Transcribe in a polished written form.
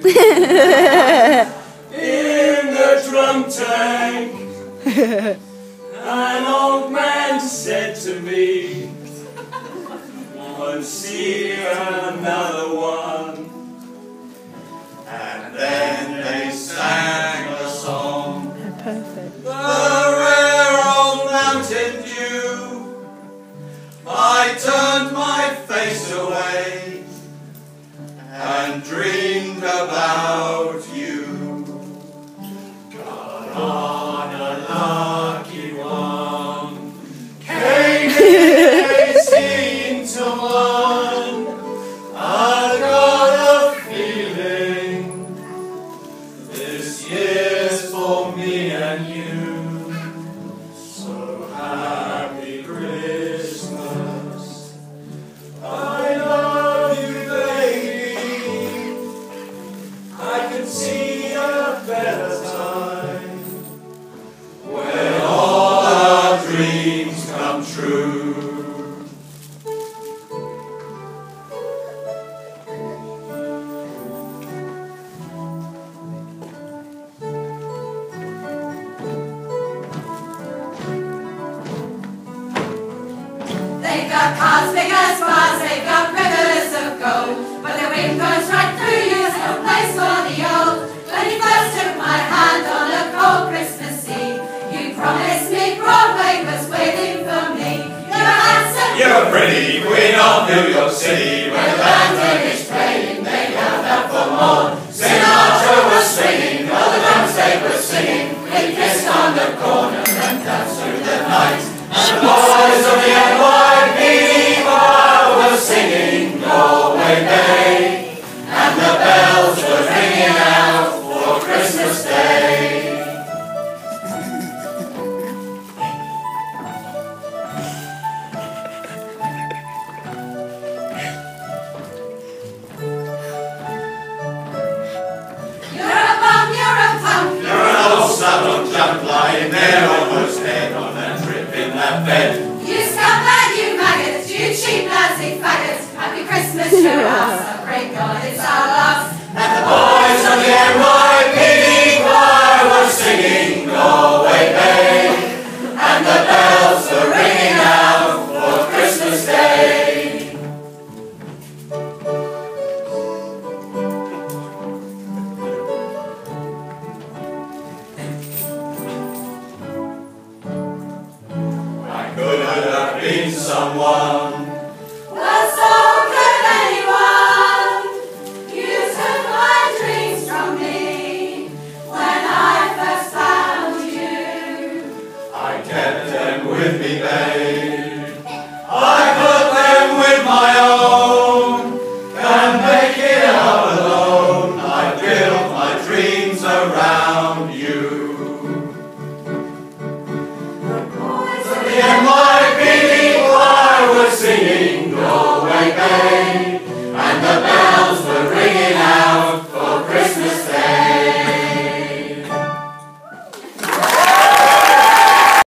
In the drunk tank, an old man said to me, "Won't see another one." And then they sang a song. Perfect. The rare old mountain dew. I turned my face away and dreamed about you. Got on a lucky one. Came in 18 to 1. I got a feeling this year's for me and you. So happy Christmas. I love you, baby. I can see a better time when all our dreams come true. They've got cars big as bars, they've got rivers of gold, but the wind goes right through you, there's no place for the old. When you first took my hand on a cold Christmas Eve, you promised me Broadway was waiting for me. You're handsome, You're pretty, queen of New York City. When the band finished playing, they held up for more. Sinatra was swinging, while the drums they were singing. We kissed on the corner and danced through the night. And the boys of the NYPD choir were singing Galway Bay, and the bells were ringing out for Christmas Day. you're a bum, you're a punk. You're an old saddle junk lying there almost dead on a trip in that bed. You scumbag, you maggots, you cheap lousy faggots. Happy Christmas to us, oh great God, it's our loss. And the boys of the NYPD choir were singing Galway Bay, and the bells were ringing out for Christmas Day. I could have been someone. Well, so could anyone. You took my dreams from me when I first found you. I kept them with me, babe.